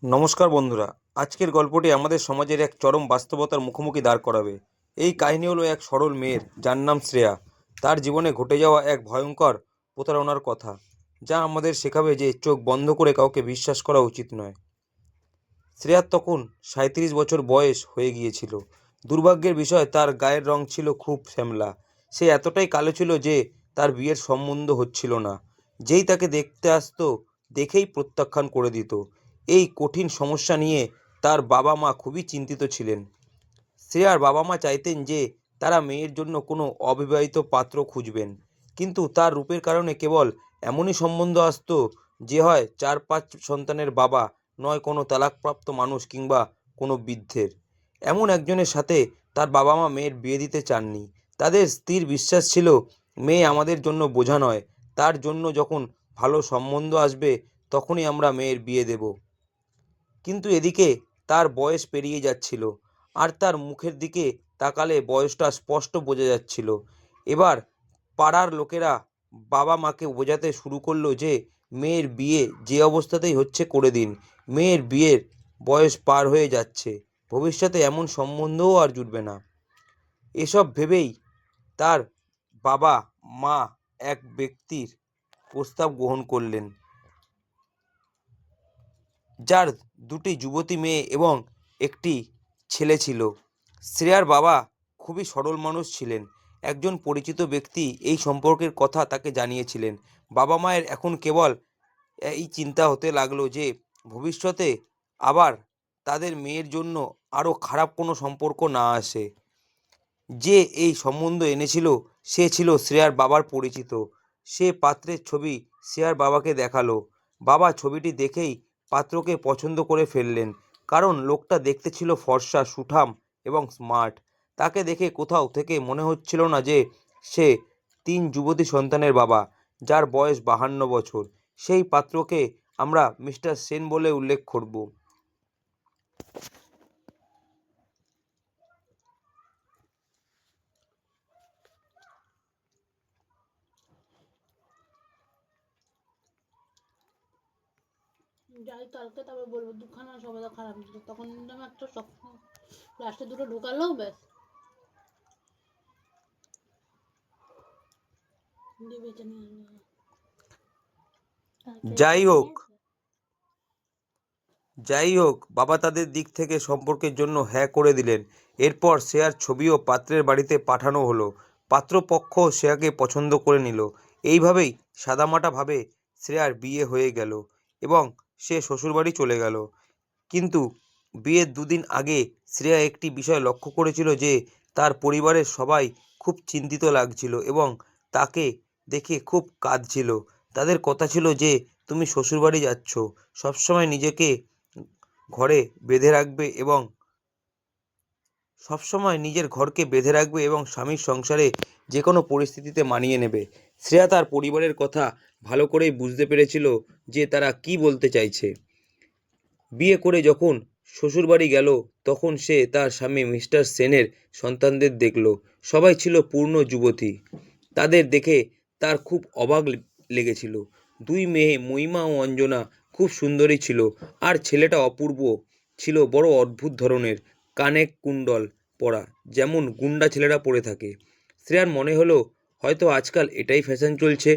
নমস্কার বন্ধুরা। আজকের গল্পটি আমাদের সমাজের এক চরম বাস্তবতার মুখোমুখি দাঁড় করাবে। এই কাহিনী হলো এক সরল মেয়ের, যার নাম শ্রেয়া। তার জীবনে ঘটে যাওয়া এক ভয়ঙ্কর প্রতারণার কথা, যা আমাদের শেখাবে যে চোখ বন্ধ করে কাউকে বিশ্বাস করা উচিত নয়। শ্রেয়ার তখন 37 বছর বয়স হয়ে গিয়েছিল। দুর্ভাগ্যের বিষয়, তার গায়ের রং ছিল খুব শ্যামলা। সে এতটাই কালো ছিল যে তার বিয়ের সম্বন্ধ হচ্ছিল না। যেই তাকে দেখতে আসতো, দেখেই প্রত্যাখ্যান করে দিত। এই কঠিন সমস্যা নিয়ে তার বাবা মা খুবই চিন্তিত ছিলেন। শ্রেয়ার বাবা মা চাইতেন যে তারা মেয়ের জন্য কোনো অবিবাহিত পাত্র খুঁজবেন, কিন্তু তার রূপের কারণে কেবল এমনই সম্বন্ধ আসতো যে হয় 4-5 সন্তানের বাবা, নয় কোনো তালাকপ্রাপ্ত মানুষ কিংবা কোনো বৃদ্ধের। এমন একজনের সাথে তার বাবা মা মেয়ের বিয়ে দিতে চাননি। তাদের স্থির বিশ্বাস ছিল, মেয়ে আমাদের জন্য বোঝা নয়, তার জন্য যখন ভালো সম্বন্ধ আসবে তখনই আমরা মেয়ের বিয়ে দেব। কিন্তু এদিকে তার বয়স পেরিয়ে যাচ্ছিল, আর তার মুখের দিকে তাকালে বয়সটা স্পষ্ট বোঝা যাচ্ছিল। এবার পাড়ার লোকেরা বাবা মাকে বোঝাতে শুরু করলো যে মেয়ের বিয়ে যে অবস্থাতেই হচ্ছে করে দিন। মেয়ের বিয়ের বয়স পার হয়ে যাচ্ছে, ভবিষ্যতে এমন সম্বন্ধও আর জুটবে না। এসব ভেবেই তার বাবা মা এক ব্যক্তির প্রস্তাব গ্রহণ করলেন, যার দুটি যুবতী মেয়ে এবং একটি ছেলে ছিল। শ্রেয়ার বাবা খুবই সরল মানুষ ছিলেন। একজন পরিচিত ব্যক্তি এই সম্পর্কের কথা তাকে জানিয়েছিলেন। বাবা মায়ের এখন কেবল এই চিন্তা হতে লাগলো যে ভবিষ্যতে আবার তাদের মেয়ের জন্য আরও খারাপ কোনো সম্পর্ক না আসে। যে এই সম্বন্ধ এনেছিল সে ছিল শ্রেয়ার বাবার পরিচিত। সে পাত্রের ছবি শ্রেয়ার বাবাকে দেখালো। বাবা ছবিটি দেখেই পাত্রকে পছন্দ করে ফেললেন, কারণ লোকটা দেখতে ছিল ফর্সা, সুঠাম এবং স্মার্ট। তাকে দেখে কোথাও থেকে মনে হচ্ছিল না যে সে 3 যুবতী সন্তানের বাবা, যার বয়স 52 বছর। সেই পাত্রকে আমরা মিস্টার সেন বলে উল্লেখ করব। যাই কালকে তারপর বলবো দুখানা সবাই খারাপ ছিল তখন কিন্তু আমি একটা স্বপ্ন লাস্টে দুটো ঢোকালো ব্যাস দিয়ে বেঁচে নিয়ে আসবো যাই হোক যাই হোক, বাবা তাদের দিক থেকে সম্পর্কের জন্য হ্যাঁ করে দিলেন। এরপর শ্রেয়ার ছবিও পাত্রের বাড়িতে পাঠানো হলো। পাত্রপক্ষ শ্রেয়াকে পছন্দ করে নিল। এইভাবেই সাদামাটাভাবে শ্রেয়ার বিয়ে হয়ে গেল এবং সে শ্বশুরবাড়ি চলে গেল। কিন্তু বিয়ের 2 দিন আগে শ্রেয়া একটি বিষয় লক্ষ্য করেছিল যে তার পরিবারের সবাই খুব চিন্তিত লাগছিল এবং তাকে দেখে খুব কাঁদছিল। তাদের কথা ছিল যে তুমি শ্বশুরবাড়ি যাচ্ছ, সবসময় নিজেকে ঘরে বেঁধে রাখবে এবং সবসময় নিজের ঘরকে বেঁধে রাখবে এবং স্বামীর সংসারে যে কোনো পরিস্থিতিতে মানিয়ে নেবে। শ্রেয়া তার পরিবারের কথা ভালো করেই বুঝতে পেরেছিল যে তারা কি বলতে চাইছে। বিয়ে করে যখন শ্বশুরবাড়ি গেল, তখন সে তার স্বামী মিস্টার সেনের সন্তানদের দেখল। সবাই ছিল পূর্ণ যুবতী। তাদের দেখে তার খুব অবাক লেগেছিল। 2 মেয়ে, মহিমা ও অঞ্জনা, খুব সুন্দরী ছিল, আর ছেলেটা অপূর্ব ছিল, বড় অদ্ভুত ধরনের, কানে কুণ্ডল পরা, যেমন গুন্ডা ছেলেরা পরে থাকে। শ্রেয়ার মনে হলো হয়তো আজকাল এটাই ফ্যাশন চলছে।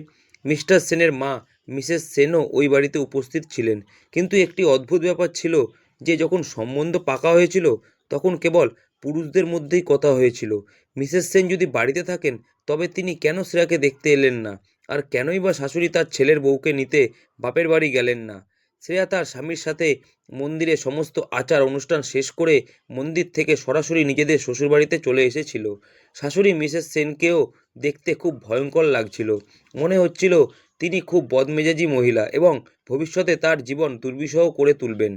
মিস্টার সেনের মা মিসেস সেনও ওই বাড়িতে উপস্থিত ছিলেন। কিন্তু একটি অদ্ভুত ব্যাপার ছিল যে যখন সম্বন্ধ পাকা হয়েছিল তখন কেবল পুরুষদের মধ্যেই কথা হয়েছিল। মিসেস সেন যদি বাড়িতে থাকেন তবে তিনি কেন শ্রেয়াকে দেখতে এলেন না, আর কেনই বা শাশুড়ি তার ছেলের বউকে নিতে বাপের বাড়ি গেলেন না। শ্রেয়া তার স্বামীর সাথে মন্দিরে সমস্ত আচার অনুষ্ঠান শেষ করে মন্দির থেকে সরাসরি নিজেদের শ্বশুরবাড়িতে চলে এসেছিল। শাশুড়ি মিসেস সেনকেও দেখতে খুব ভয়ঙ্কর লাগছিল। মনে হচ্ছিল তিনি খুব বদমেজাজি মহিলা এবং ভবিষ্যতে তার জীবন দুর্বিষহ করে তুলবেন।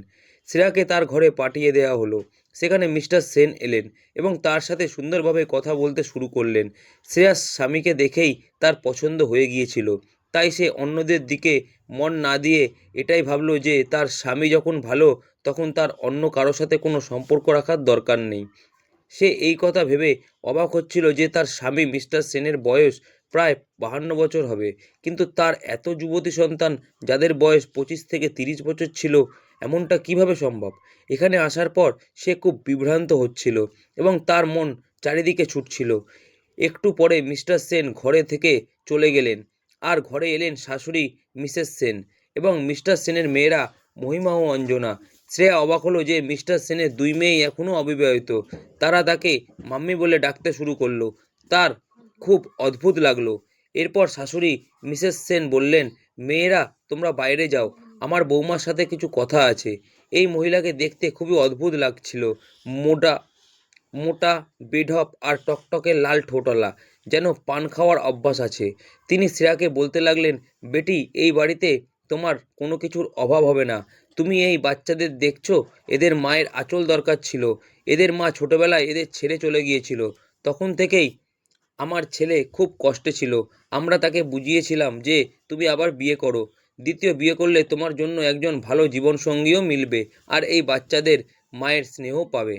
শ্রেয়াকে তার ঘরে পাঠিয়ে দেওয়া হলো। সেখানে মিস্টার সেন এলেন এবং তার সাথে সুন্দরভাবে কথা বলতে শুরু করলেন। শ্রেয়ার স্বামীকে দেখেই তার পছন্দ হয়ে গিয়েছিল, তাই সে অন্যদের দিকে মন না দিয়ে এটাই ভাবলো যে তার স্বামী যখন ভালো, তখন তার অন্য কারোর সাথে কোনো সম্পর্ক রাখার দরকার নেই। সে এই কথা ভেবে অবাক হচ্ছিল যে তার স্বামী মিস্টার সেনের বয়স প্রায় 52 বছর হবে, কিন্তু তার এত যুবতী সন্তান যাদের বয়স 25 থেকে 30 বছর ছিল, এমনটা কিভাবে সম্ভব? এখানে আসার পর সে খুব বিভ্রান্ত হচ্ছিল এবং তার মন চারিদিকে ছুটছিল। একটু পরে মিস্টার সেন ঘরে থেকে চলে গেলেন, আর ঘরে এলেন শাশুড়ি মিসেস সেন এবং মিস্টার সেনের মেয়েরা মহিমা ও অঞ্জনা। শ্রেয়া অবাক হলো যে মিস্টার সেনের দুই মেয়েই এখনও অবিবাহিত। তারা তাকে মাম্মি বলে ডাকতে শুরু করলো। তার খুব অদ্ভুত লাগলো। এরপর শাশুড়ি মিসেস সেন বললেন, মেয়েরা তোমরা বাইরে যাও, আমার বৌমার সাথে কিছু কথা আছে। এই মহিলাকে দেখতে খুবই অদ্ভুত লাগছিল। মোটা মোটা, বেঢপ আর টকটকে লাল ঠোঁটওয়ালা, যেন পান খাওয়ার অভ্যাস আছে। তিনি শ্রেয়াকে বলতে লাগলেন, বেটি, এই বাড়িতে তোমার কোনো কিছুর অভাব হবে না। তুমি এই বাচ্চাদের দেখছো, এদের মায়ের আঁচল দরকার ছিল। এদের মা ছোটবেলায় এদের ছেড়ে চলে গিয়েছিল। তখন থেকেই আমার ছেলে খুব কষ্টে ছিল। আমরা তাকে বুঝিয়েছিলাম যে তুমি আবার বিয়ে করো। দ্বিতীয় বিয়ে করলে তোমার জন্য একজন ভালো জীবনসঙ্গীও মিলবে, আর এই বাচ্চাদের মায়ের স্নেহ পাবে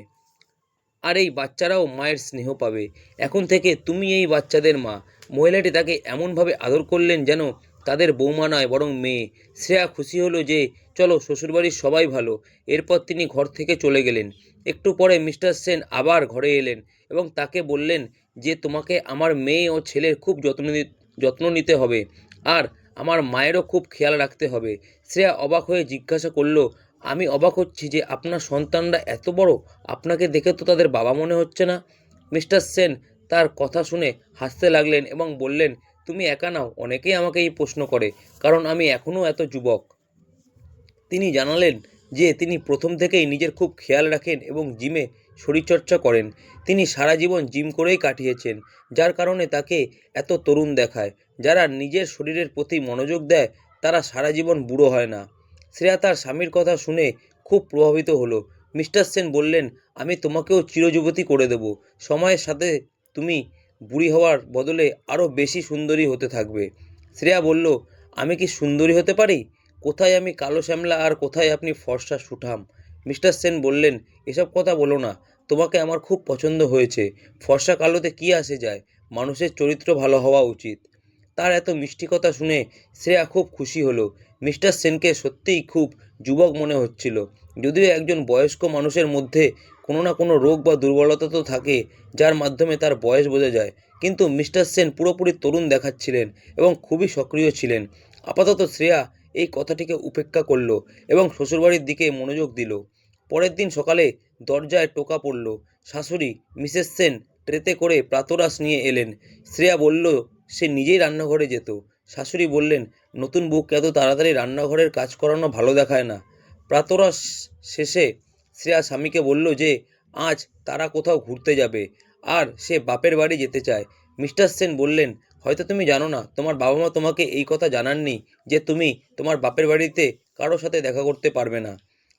আর এই বাচ্চারাও মায়ের স্নেহ পাবে। এখন থেকে তুমি এই বাচ্চাদের মা। মহিলাটি তাকে এমনভাবে আদর করলেন যেন তাদের বৌমা নয় বরং মেয়ে। শ্রেয়া খুশি হলো যে চলো, শ্বশুরবাড়ির সবাই ভালো। এরপর তিনি ঘর থেকে চলে গেলেন। একটু পরে মিস্টার সেন আবার ঘরে এলেন এবং তাকে বললেন যে তোমাকে আমার মেয়ে ও ছেলের খুব যত্ন নিতে হবে, আর আমার মায়েরও খুব খেয়াল রাখতে হবে। শ্রেয়া অবাক হয়ে জিজ্ঞাসা করলো, আমি অবাক হচ্ছি যে আপনার সন্তানরা এত বড়, আপনাকে দেখে তো তাদের বাবা মনে হচ্ছে না। মিস্টার সেন তার কথা শুনে হাসতে লাগলেন এবং বললেন, তুমি একা নাও, অনেকেই আমাকে এই প্রশ্ন করে, কারণ আমি এখনও এত যুবক। তিনি জানালেন যে তিনি প্রথম থেকেই নিজের খুব খেয়াল রাখেন এবং জিমে শরীরচর্চা করেন। তিনি সারা জীবন জিম করেই কাটিয়েছেন, যার কারণে তাকে এত তরুণ দেখায়। যারা নিজের শরীরের প্রতি মনোযোগ দেয় তারা সারা জীবন বুড়ো হয় না। শ্রেয়া তার স্বামীর কথা শুনে খুব প্রভাবিত হলো। মিস্টার সেন বললেন, আমি তোমাকেও চিরযুবতী করে দেব। সময়ের সাথে তুমি বুড়ি হওয়ার বদলে আরও বেশি সুন্দরী হতে থাকবে। শ্রেয়া বলল, আমি কি সুন্দরী হতে পারি? কোথায় আমি কালো শ্যামলা আর কোথায় আপনি ফর্সা সুঠাম? মিস্টার সেন বললেন, এসব কথা বলো না। তোমাকে আমার খুব পছন্দ হয়েছে। ফর্সা কালোতে কি আসে যায়? মানুষের চরিত্র ভালো হওয়া উচিত। তার এত মিষ্টি কথা শুনে শ্রেয়া খুব খুশি হলো। মিস্টার সেনকে সত্যিই খুব যুবক মনে হচ্ছিল। যদিও একজন বয়স্ক মানুষের মধ্যে কোনো না কোনো রোগ বা দুর্বলতা তো থাকে, যার মাধ্যমে তার বয়স বোঝা যায়, কিন্তু মিস্টার সেন পুরোপুরি তরুণ দেখাচ্ছিলেন এবং খুবই সক্রিয় ছিলেন। আপাতত শ্রেয়া এই কথাটিকে উপেক্ষা করল এবং শ্বশুরবাড়ির দিকে মনোযোগ দিল। পরের দিন সকালে দরজায় টোকা পড়ল। শাশুড়ি মিসেস সেন ট্রেতে করে প্রাতরাশ নিয়ে এলেন। শ্রেয়া বলল সে নিজেই রান্নাঘরে যেত। শাশুড়ি বললেন, নতুন বউকে এত তাড়াতাড়ি রান্নাঘরের কাজ করানো ভালো দেখায় না। প্রাতরাশ শেষে শ্রেয়া স্বামীকে বলল যে আজ তারা কোথাও ঘুরতে যাবে আর সে বাপের বাড়ি যেতে চায়। মিস্টার সেন বললেন, হয়তো তুমি জানো না, তোমার বাবা মা তোমাকে এই কথা জানাননি যে তুমি তোমার বাপের বাড়িতে কারো সাথে দেখা করতে পারবে না।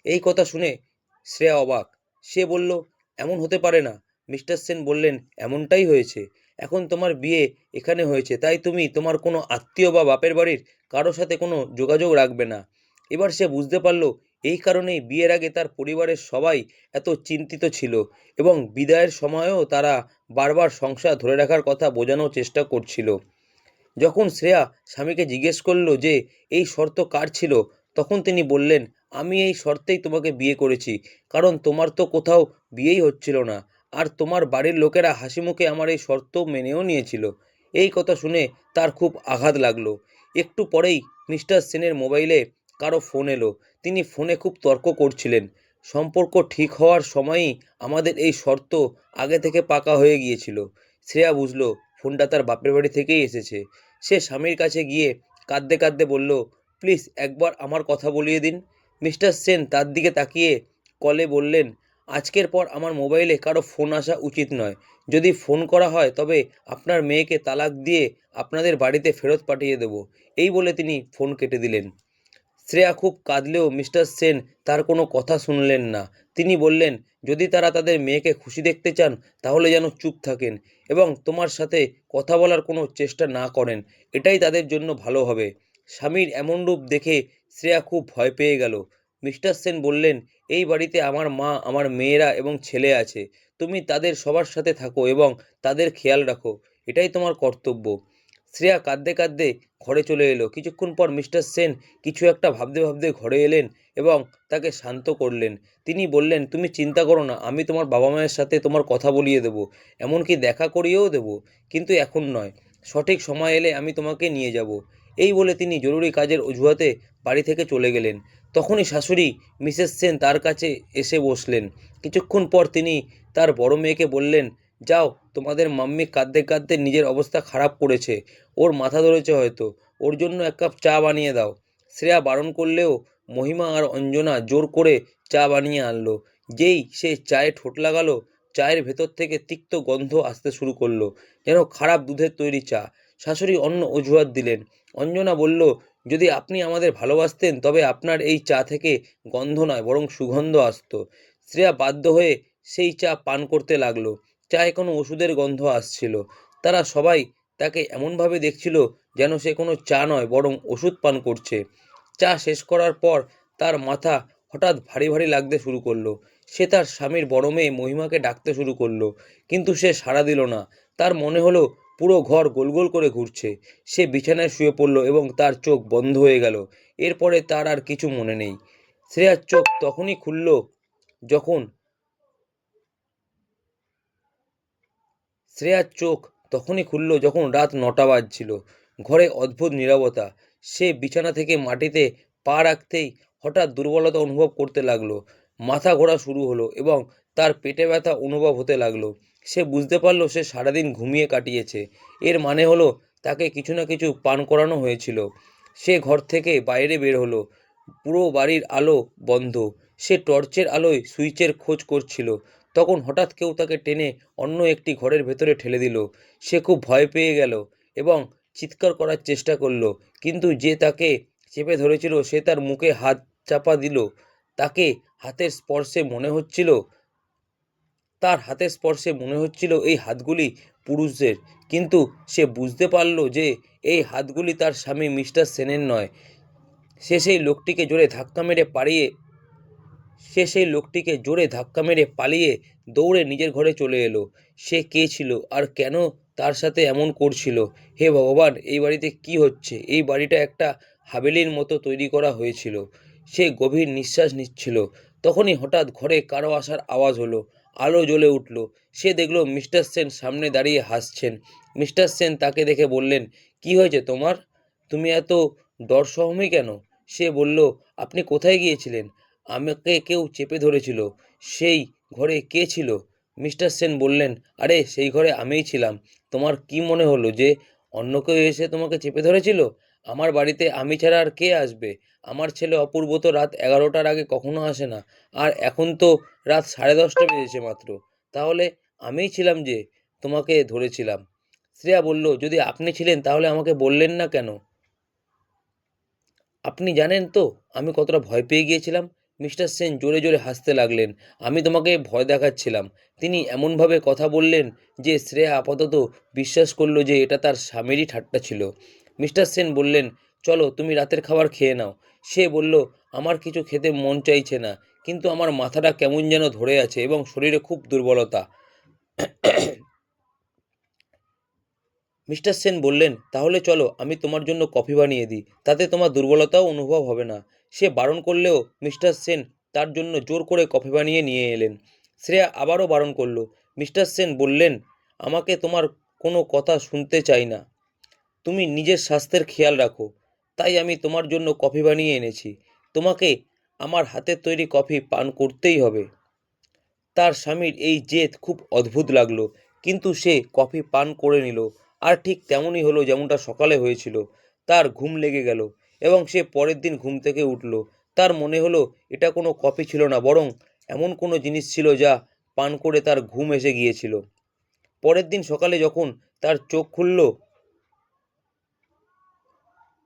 এই কথা শুনে শ্রেয়া অবাক। সে বলল, এমন হতে পারে না। মিস্টার সেন বললেন, এমনটাই হয়েছে। এখন তোমার বিয়ে এখানে হয়েছে, তাই তুমি তোমার কোনো আত্মীয় বা বাপের বাড়ির কারো সাথে কোনো যোগাযোগ রাখবে না। এবার সে বুঝতে পারল এই কারণেই বিয়ের আগে তার পরিবারের সবাই এত চিন্তিত ছিল এবং বিদায়ের সময়ও তারা বারবার সংসার ধরে রাখার কথা বোঝানোর চেষ্টা করছিল। যখন শ্রেয়া স্বামীকে জিজ্ঞেস করল যে এই শর্ত কার ছিল, তখন তিনি বললেন, আমি এই শর্তেই তোমাকে বিয়ে করেছি, কারণ তোমার তো কোথাও বিয়েই হচ্ছিল না, আর তোমার বাড়ির লোকেরা হাসিমুখে আমার এই শর্ত মেনেও নিয়েছিল। এই কথা শুনে তার খুব আঘাত লাগলো। একটু পরেই মিস্টার সেনের মোবাইলে কারো ফোন এলো। তিনি ফোনে খুব তর্ক করছিলেন। সম্পর্ক ঠিক হওয়ার সময়ই আমাদের এই শর্ত আগে থেকে পাকা হয়ে গিয়েছিল। শ্রেয়া বুঝলো ফোনটা তার বাপের বাড়ি থেকেই এসেছে। সে স্বামীর কাছে গিয়ে কাঁদতে কাঁদতে বলল, প্লিজ একবার আমার কথা বলিয়ে দিন। মিস্টার সেন তার দিকে তাকিয়ে কলে বললেন, আজকের পর আমার মোবাইলে কারো ফোন আসা উচিত নয়। যদি ফোন করা হয় তবে আপনার মেয়েকে তালাক দিয়ে আপনাদের বাড়িতে ফেরত পাঠিয়ে দেব। এই বলে তিনি ফোন কেটে দিলেন। শ্রেয়া খুব কাঁদলেও মিস্টার সেন তার কোনো কথা শুনলেন না। তিনি বললেন, যদি তারা তাদের মেয়েকে খুশি দেখতে চান তাহলে যেন চুপ থাকেন এবং তোমার সাথে কথা বলার কোনো চেষ্টা না করেন, এটাই তাদের জন্য ভালো হবে। স্বামীর এমন রূপ দেখে শ্রেয়া খুব ভয় পেয়ে গেল। মিস্টার সেন বললেন, এই বাড়িতে আমার মা, আমার মেয়েরা এবং ছেলে আছে। তুমি তাদের সবার সাথে থাকো এবং তাদের খেয়াল রাখো, এটাই তোমার কর্তব্য। শ্রেয়া কাঁদতে কাঁদতে ঘরে চলে এলো। কিছুক্ষণ পর মিস্টার সেন কিছু একটা ভাবতে ভাবতে ঘরে এলেন এবং তাকে শান্ত করলেন। তিনি বললেন, তুমি চিন্তা করো না, আমি তোমার বাবা মায়ের সাথে তোমার কথা বলিয়ে দেবো, এমনকি দেখা করিয়েও দেবো, কিন্তু এখন নয়, সঠিক সময় এলে আমি তোমাকে নিয়ে যাব। এই বলে তিনি জরুরি কাজের অজুহাতে বাড়ি থেকে চলে গেলেন। তখনই শাশুড়ি মিসেস সেন তার কাছে এসে বসলেন। কিছুক্ষণ পর তিনি তার বড় মেয়েকে বললেন, যাও, তোমাদের মাম্মি কাঁদতে কাঁদতে নিজের অবস্থা খারাপ করেছে, ওর মাথা ধরেছে হয়তো, ওর জন্য এক কাপ চা বানিয়ে দাও। শ্রেয়া বারণ করলেও মহিমা আর অঞ্জনা জোর করে চা বানিয়ে আনলো। যেই সে চায়ে ঠোঁট লাগালো, চায়ের ভেতর থেকে তিক্ত গন্ধ আসতে শুরু করলো, যেন খারাপ দুধের তৈরি চা। শাশুড়ি অন্য অজুহাত দিলেন। অঞ্জনা বলল, যদি আপনি আমাদের ভালোবাসতেন তবে আপনার এই চা থেকে গন্ধ নয় বরং সুগন্ধ আসতো। শ্রেয়া বাধ্য হয়ে সেই চা পান করতে লাগলো। চায়ে কোনো ওষুধের গন্ধ আসছিল। তারা সবাই তাকে এমনভাবে দেখছিল যেন সে কোনো চা নয় বরং ওষুধ পান করছে। চা শেষ করার পর তার মাথা হঠাৎ ভারী ভারী লাগতে শুরু করলো। সে তার স্বামীর বড় মেয়ে মহিমাকে ডাকতে শুরু করলো, কিন্তু সে সাড়া দিল না। তার মনে হলো পুরো ঘর গোল গোল করে ঘুরছে। সে বিছানায় শুয়ে পড়ল এবং তার চোখ বন্ধ হয়ে গেল। এরপরে তার আর কিছু মনে নেই। শ্রেয়ার চোখ তখনই খুলল যখন শ্রেয়ার চোখ তখনই খুলল যখন রাত 9টা বাজছিল। ঘরে অদ্ভুত নীরবতা। সে বিছানা থেকে মাটিতে পা রাখতেই হঠাৎ দুর্বলতা অনুভব করতে লাগলো। মাথা ঘোরা শুরু হলো এবং তার পেটে ব্যথা অনুভব হতে লাগলো। সে বুঝতে পারলো সে সারাদিন ঘুমিয়ে কাটিয়েছে। এর মানে হলো তাকে কিছু না কিছু পান করানো হয়েছিল। সে ঘর থেকে বাইরে বের হলো। পুরো বাড়ির আলো বন্ধ। সে টর্চের আলোয় সুইচের খোঁজ করছিল। তখন হঠাৎ কেউ তাকে টেনে অন্য একটি ঘরের ভেতরে ঠেলে দিল। সে খুব ভয় পেয়ে গেল এবং চিৎকার করার চেষ্টা করলো, কিন্তু যে তাকে চেপে ধরেছিল সে তার মুখে হাত চাপা দিল। তাকে হাতের স্পর্শে মনে হচ্ছিল তার হাতের স্পর্শে মনে হচ্ছিল এই হাতগুলি পুরুষদের, কিন্তু সে বুঝতে পারল যে এই হাতগুলি তার স্বামী মিস্টার সেনের নয়। সে সেই লোকটিকে জোরে ধাক্কা মেরে পালিয়ে সে সেই লোকটিকে জোরে ধাক্কা মেরে পালিয়ে দৌড়ে নিজের ঘরে চলে এলো। সে কে ছিল আর কেন তার সাথে এমন করছিল? হে ভগবান, এই বাড়িতে কি হচ্ছে? এই বাড়িটা একটা হাভেলির মতো তৈরি করা হয়েছিল। সে গভীর নিঃশ্বাস নিচ্ছিল। তখনই হঠাৎ ঘরে কারো আসার আওয়াজ হলো। আলো জ্বলে উঠল। সে দেখল মিস্টার সেন সামনে দাঁড়িয়ে হাসছেন। মিস্টার সেন তাকে দেখে বললেন, কি হয়েছে তোমার? তুমি এত ডরসহমি কেন? সে বলল, আপনি কোথায় গিয়েছিলেন? আমাকে কেউ চেপে ধরেছিল। সেই ঘরে কে ছিল? মিস্টার সেন বললেন, আরে সেই ঘরে আমিই ছিলাম। তোমার কি মনে হলো যে অন্য কেউ এসে তোমাকে চেপে ধরেছিল? আমার বাড়িতে আমি ছাড়া আর কে আসবে? আমার ছেলে অপূর্ব তো রাত 11টার আগে কখনো আসে না, আর এখন তো রাত 10:30 বেজেছে মাত্র। তাহলে আমিই ছিলাম যে তোমাকে ধরেছিলাম। শ্রেয়া বলল, যদি আপনি ছিলেন তাহলে আমাকে বললেন না কেন? আপনি জানেন তো আমি কতটা ভয় পেয়ে গিয়েছিলাম। মিস্টার সেন জোরে জোরে হাসতে লাগলেন। আমি তোমাকে ভয় দেখাচ্ছিলাম। তিনি এমনভাবে কথা বললেন যে শ্রেয়া আপাতত বিশ্বাস করলো যে এটা তার স্বামীরই ঠাট্টা ছিল। মিস্টার সেন বললেন, চলো তুমি রাতের খাবার খেয়ে নাও। সে বলল, আমার কিছু খেতে মন চাইছে না, কিন্তু আমার মাথাটা কেমন যেন ধরে আছে এবং শরীরে খুব দুর্বলতা। মিস্টার সেন বললেন, তাহলে চলো আমি তোমার জন্য কফি বানিয়ে দিই, তাতে তোমার দুর্বলতাও অনুভব হবে না। সে বারণ করলেও মিস্টার সেন তার জন্য জোর করে কফি বানিয়ে নিয়ে এলেন। শ্রেয়া আবারও বারণ করলো। মিস্টার সেন বললেন, আমাকে তোমার কোনো কথা শুনতে চাই না। তুমি নিজের স্বাস্থ্যের খেয়াল রাখো, তাই আমি তোমার জন্য কফি বানিয়ে এনেছি। তোমাকে আমার হাতের তৈরি কফি পান করতেই হবে। তার স্বামীর এই জেদ খুব অদ্ভুত লাগলো, কিন্তু সে কফি পান করে নিল। আর ঠিক তেমনই হলো যেমনটা সকালে হয়েছিল। তার ঘুম লেগে গেল এবং সে পরের দিন ঘুম থেকে উঠল। তার মনে হলো এটা কোনো কফি ছিল না, বরং এমন কোনো জিনিস ছিল যা পান করে তার ঘুম এসে গিয়েছিল। পরের দিন সকালে যখন তার চোখ খুলল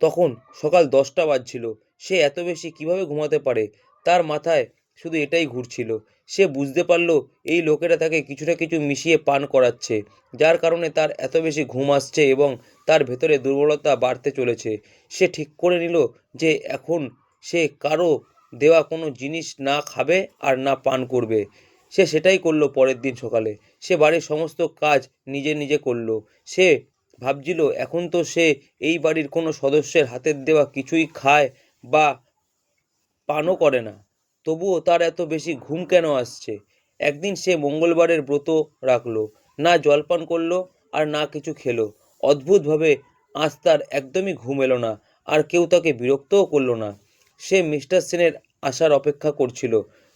তখন সকাল 10টা বাজছিল। সে এত বেশি কিভাবে ঘুমাতে পারে? তার মাথায় শুধু এটাই ঘুরছিল। সে বুঝতে পারল এই লোকেরা তাকে কিছু না কিছু মিশিয়ে পান করাচ্ছে, যার কারণে তার এত বেশি ঘুম আসছে এবং তার ভেতরে দুর্বলতা বাড়তে চলেছে। সে ঠিক করে নিল যে এখন সে কারো দেওয়া কোনো জিনিস না খাবে আর না পান করবে। সে সেটাই করলো। পরের দিন সকালে সে বাড়ির সমস্ত কাজ নিজে নিজে করলো। সে ভাবছিল এখন তো সে এই বাড়ির কোনো সদস্যের হাতের দেওয়া কিছুই খায় বা পানও করে না, তবুও তার এত বেশি ঘুম কেন আসছে? একদিন সে মঙ্গলবারের ব্রত রাখলো, না জলপান করলো আর না কিছু খেলো। অদ্ভুতভাবে আজ তার একদমই ঘুম এলো না, আর কেউ তাকে বিরক্তও করলো না। সে মিস্টার সেনের আসার অপেক্ষা করছিল।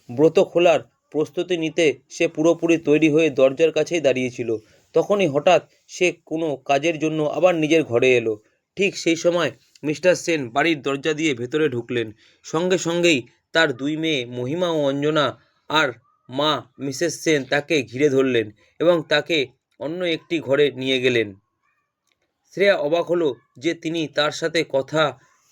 ব্রত খোলার প্রস্তুতি নিতে সে পুরোপুরি তৈরি হয়ে দরজার কাছেই দাঁড়িয়েছিল। তখনই হঠাৎ সে কোনো কাজের জন্য আবার নিজের ঘরে এলো। ঠিক সেই সময় মিস্টার সেন বাড়ির দরজা দিয়ে ভেতরে ঢুকলেন। সঙ্গে সঙ্গেই তার দুই মেয়ে মহিমা ও অঞ্জনা আর মা মিসেস সেন তাকে ঘিরে ধরলেন এবং তাকে অন্য একটি ঘরে নিয়ে গেলেন। শ্রেয়া অবাক হলো যে তিনি তার সাথে কথা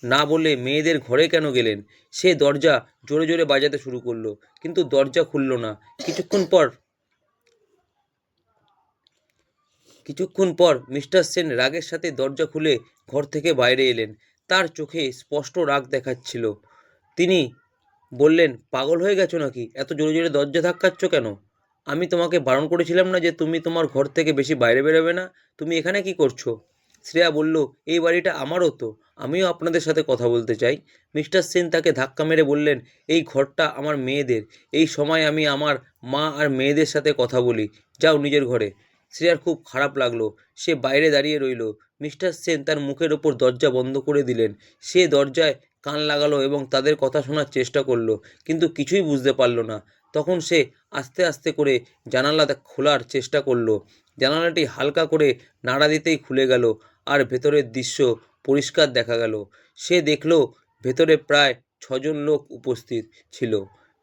না বলে মেয়েদের ঘরে কেন গেলেন। সে দরজা জোরে জোরে বাজাতে শুরু করলো, কিন্তু দরজা খুলল না। কিছুক্ষণ পর মিস্টার সেন রাগের সাথে দরজা খুলে ঘর থেকে বাইরে এলেন। তার চোখে স্পষ্ট রাগ দেখাচ্ছিল। তিনি বললেন, পাগল হয়ে গেছো নাকি? এত জোরে জোরে দরজা ধাক্কাচ্ছ কেন? আমি তোমাকে বারণ করেছিলাম না যে তুমি তোমার ঘর থেকে বেশি বাইরে বেরোবে না? তুমি এখানে কি করছো? শ্রেয়া বলল, এই বাড়িটা আমারও তো, আমিও আপনাদের সাথে কথা বলতে চাই। মিস্টার সেন তাকে ধাক্কা মেরে বললেন, এই ঘরটা আমার মেয়েদের। এই সময় আমি আমার মা আর মেয়েদের সাথে কথা বলি। যাও নিজের ঘরে। শ্রেয়ার খুব খারাপ লাগলো। সে বাইরে দাঁড়িয়ে রইল। মিস্টার সেন তার মুখের ওপর দরজা বন্ধ করে দিলেন। সে দরজায় কান লাগালো এবং তাদের কথা শোনার চেষ্টা করলো, কিন্তু কিছুই বুঝতে পারলো না। তখন সে আস্তে আস্তে করে জানালা খোলার চেষ্টা করলো। জানালাটি হালকা করে নাড়া দিতেই খুলে গেল, আর ভেতরের দৃশ্য পরিষ্কার দেখা গেল। সে দেখল ভেতরে প্রায় 6জন লোক উপস্থিত ছিল।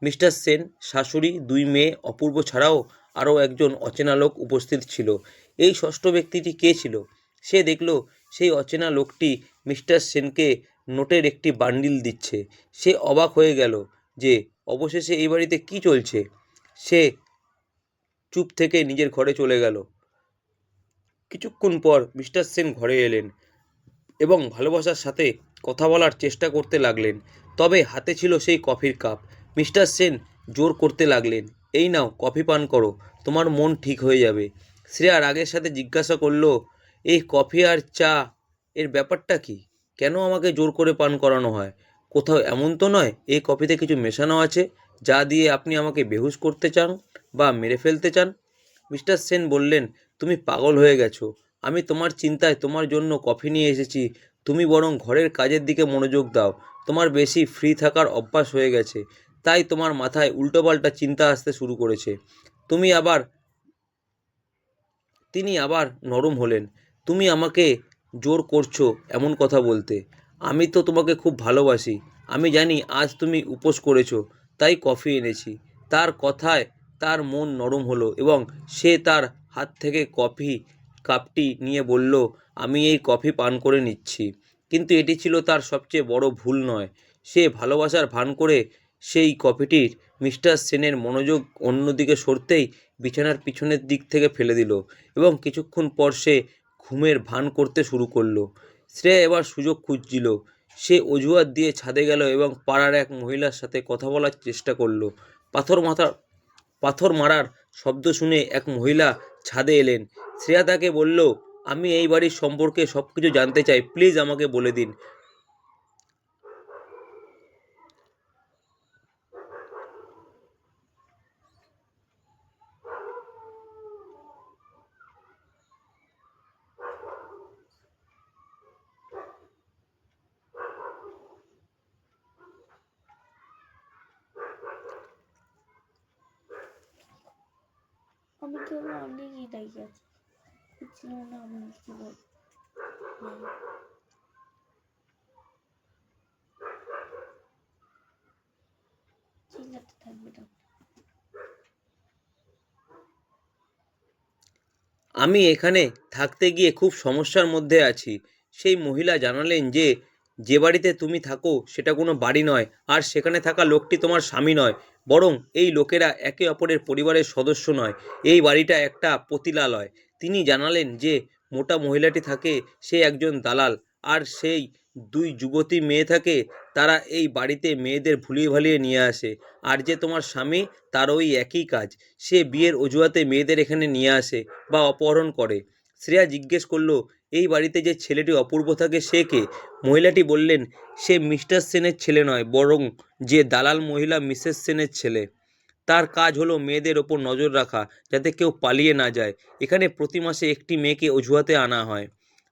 মিস্টার সেন, শাশুড়ি, দুই মেয়ে অপূর্ব ছাড়াও আরও একজন অচেনা লোক উপস্থিত ছিল। এই ষষ্ঠ ব্যক্তিটি কে ছিল? সে দেখল সেই অচেনা লোকটি মিস্টার সেনকে নোটের একটি বান্ডিল দিচ্ছে। সে অবাক হয়ে গেল যে অবশেষে এই বাড়িতে কি চলছে। সে চুপ থেকে নিজের ঘরে চলে গেল। কিছুক্ষণ পর মিস্টার সেন ঘরে এলেন এবং ভালোবাসার সাথে কথা বলার চেষ্টা করতে লাগলেন, তবে হাতে ছিল সেই কফির কাপ। মিস্টার সেন জোর করতে লাগলেন, এই নাও কফি পান করো, তোমার মন ঠিক হয়ে যাবে। শ্রেয়া রাগের সাথে জিজ্ঞাসা করলো, এই কফি আর চা এর ব্যাপারটা কি? কেন আমাকে জোর করে পান করানো হয়? কোথাও এমন তো নয় এই কফিতে কিছু মেশানো আছে যা দিয়ে আপনি আমাকে বেহুশ করতে চান বা মেরে ফেলতে চান? মিস্টার সেন বললেন, তুমি পাগল হয়ে গেছো। আমি তোমার চিন্তায় তোমার জন্য কফি নিয়ে এসেছি। তুমি বরং ঘরের কাজের দিকে মনোযোগ দাও। তোমার বেশি ফ্রি থাকার অভ্যাস হয়ে গেছে, তাই তোমার মাথায় উল্টোপাল্টা চিন্তা আসতে শুরু করেছে। তুমি আবার তিনি আবার নরম হলেন। তুমি আমাকে জোর করছো এমন কথা বলতে। আমি তো তোমাকে খুব ভালোবাসি। আমি জানি আজ তুমি উপোস করেছো, তাই কফি এনেছি। তার কথায় তার মন নরম হলো এবং সে তার হাত থেকে কফি কাপটি নিয়ে বলল, আমি এই কফি পান করে নিচ্ছি। কিন্তু এটি ছিল তার সবচেয়ে বড় ভুল নয়। সে ভালোবাসার ভান করে সেই কফিটির মিস্টার সেনের মনোযোগ অন্যদিকে সরতেই বিছানার পিছনের দিক থেকে ফেলে দিল এবং কিছুক্ষণ পর সে ঘুমের ভান করতে শুরু করলো। শ্রেয়া এবার সুযোগ খুঁজছিল। সে অজুহাত দিয়ে ছাদে গেল এবং পাড়ার এক মহিলার সাথে কথা বলার চেষ্টা করলো। পাথর মাথা পাথর মারার শব্দ শুনে এক মহিলা ছাদে এলেন। শ্রেয়া তাকে বলল, আমি এই বাড়ির সম্পর্কে সব কিছু জানতে চাই, প্লিজ আমাকে বলে দিন। আমি তো অনেকই দায়ী আছি, বুঝছিলাম না আমি কি বলবো। চিল্লাতে থাকবে না। আমি এখানে থাকতে গিয়ে খুব সমস্যার মধ্যে আছি। সেই মহিলা জানালেন যে যে বাড়িতে তুমি থাকো সেটা কোনো বাড়ি নয়, আর সেখানে থাকা লোকটি তোমার স্বামী নয়, বরং এই লোকেরা একে অপরের পরিবারের সদস্য নয়। এই বাড়িটা একটা পতিতালয়। তিনি জানালেন যে মোটা মহিলাটি থাকে সে একজন দালাল, আর সেই দুই যুবতী মেয়ে থাকে, তারা এই বাড়িতে মেয়েদের ভুলিয়ে ভালিয়ে নিয়ে আসে। আর যে তোমার স্বামী, তার ওই একই কাজ। সে বিয়ের অজুহাতে মেয়েদের এখানে নিয়ে আসে বা অপহরণ করে। শ্রেয়া জিজ্ঞেস করলো, এই বাড়িতে যে ছেলেটি অপূর্ব থাকে সে কে? মহিলাটি বললেন, সে মিস্টার সেনের ছেলে নয়, বরং যে দালাল মহিলা মিসেস সেনের ছেলে। তার কাজ হলো মেয়েদের ওপর নজর রাখা, যাতে কেউ পালিয়ে না যায়। এখানে প্রতি মাসে একটি মেয়েকে অজুহাতে আনা হয়।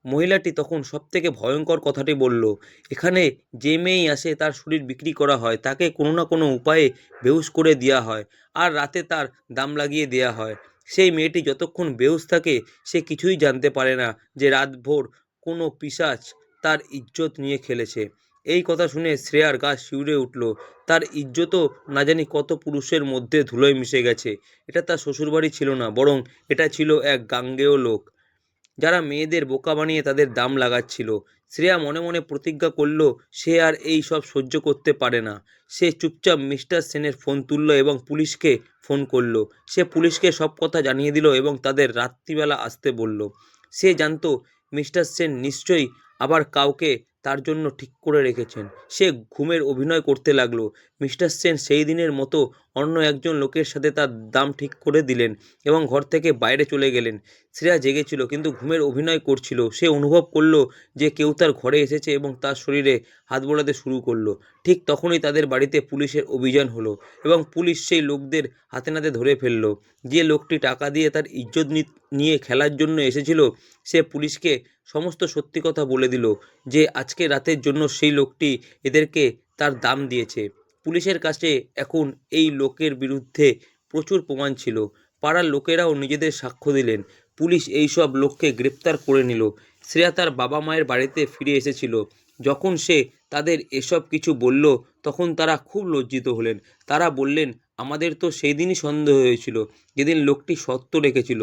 মহিলাটি তখন সবথেকে ভয়ঙ্কর কথাটি বলল, এখানে যে মেয়েই আসে তার শরীর বিক্রি করা হয়, তাকে কোনো না কোনো উপায়ে বেহুশ করে দেওয়া হয়, আর রাতে তার দাম লাগিয়ে দেওয়া হয়। সেই মেয়েটি যতক্ষণ বেহুশ থাকে সে কিছুই জানতে পারে না যে রাতভর কোনো পিশাচ তার ইজ্জত নিয়ে খেলেছে। এই কথা শুনে শ্রেয়ার গা শিউরে উঠল। তার ইজ্জতও না জানি কত পুরুষের মধ্যে ধুলোয় মিশে গেছে। এটা তার শ্বশুরবাড়ি ছিল না, বরং এটা ছিল এক গাঙ্গেয় লোক, যারা মেয়েদের বোকা বানিয়ে তাদের দাম লাগাচ্ছিল। শ্রেয়া মনে মনে প্রতিজ্ঞা করল সে আর এই সব সহ্য করতে পারে না। সে চুপচাপ মিস্টার সেনের ফোন তুলল এবং পুলিশকে ফোন করলো। সে পুলিশকে সব কথা জানিয়ে দিল এবং তাদের রাত্রিবেলা আসতে বলল। সে জানতো মিস্টার সেন নিশ্চয়ই আবার কাউকে তার জন্য ঠিক করে রেখেছেন। সে ঘুমের অভিনয় করতে লাগলো। মিস্টার সেন সেই দিনের মতো অন্য একজন লোকের সাথে তার দাম ঠিক করে দিলেন এবং ঘর থেকে বাইরে চলে গেলেন। শ্রেয়া জেগেছিল কিন্তু ঘুমের অভিনয় করছিল। সে অনুভব করলো যে কেউ তার ঘরে এসেছে এবং তার শরীরে হাত বোলাতে শুরু করলো। ঠিক তখনই তাদের বাড়িতে পুলিশের অভিযান হলো এবং পুলিশ সেই লোকদের হাতে নাতে ধরে ফেললো। যে লোকটি টাকা দিয়ে তার ইজ্জত নিয়ে খেলার জন্য এসেছিল সে পুলিশকে সমস্ত সত্যি কথা বলে দিল যে আজকে রাতের জন্য সেই লোকটি এদেরকে তার দাম দিয়েছে। পুলিশের কাছে এখন এই লোকের বিরুদ্ধে প্রচুর প্রমাণ ছিল। পাড়ার লোকেরাও নিজেদের সাক্ষ্য দিলেন। পুলিশ এই সব লোককে গ্রেপ্তার করে নিল। শ্রেয়া তার বাবা মায়ের বাড়িতে ফিরে এসেছিল। যখন সে তাদের এসব কিছু বলল তখন তারা খুব লজ্জিত হলেন। তারা বললেন, আমাদের তো সেই দিনই সন্দেহ হয়েছিল, যেদিন লোকটি সত্য রেখেছিল,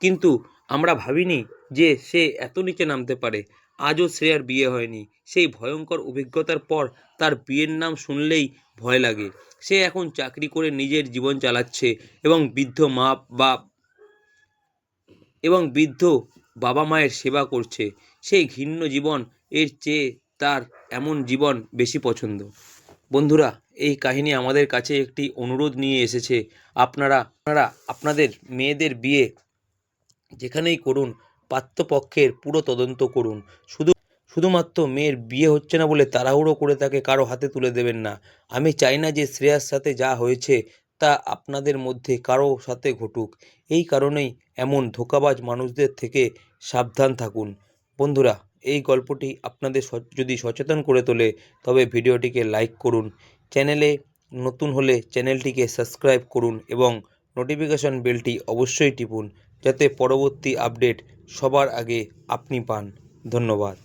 কিন্তু আমরা ভাবিনি যে সে এত নিচে নামতে পারে। আজও শ্রেয়ার বিয়ে হয়নি। সেই ভয়ঙ্কর অভিজ্ঞতার পর তার বিয়ের নাম শুনলেই ভয় লাগে। সে এখন চাকরি করে নিজের জীবন চালাচ্ছে এবং বৃদ্ধ বাবা মায়ের সেবা করছে। সেই ঘৃণ্য জীবন এর চেয়ে তার এমন জীবন বেশি পছন্দ। বন্ধুরা, এই কাহিনী আমাদের কাছে একটি অনুরোধ নিয়ে এসেছে। আপনারা আপনাদের মেয়েদের বিয়ে যেখানেই করুন, পাত্রপক্ষের পুরো তদন্ত করুন। শুধুমাত্র মেয়ের বিয়ে হচ্ছে না বলে তাড়াহুড়ো করে তাকে কারো হাতে তুলে দেবেন না। আমি চাই না যে শ্রেয়ার সাথে যা হয়েছে তা আপনাদের মধ্যে কারো সাথে ঘটুক। এই কারণেই এমন ধোঁকাবাজ মানুষদের থেকে সাবধান থাকুন। বন্ধুরা, এই গল্পটি আপনাদের যদি সচেতন করে তোলে তবে ভিডিওটিকে লাইক করুন। চ্যানেলে নতুন হলে চ্যানেলটিকে সাবস্ক্রাইব করুন এবং নোটিফিকেশন বেলটি অবশ্যই টিপুন, যাতে পরবর্তী আপডেট সবার আগে আপনি পান। ধন্যবাদ।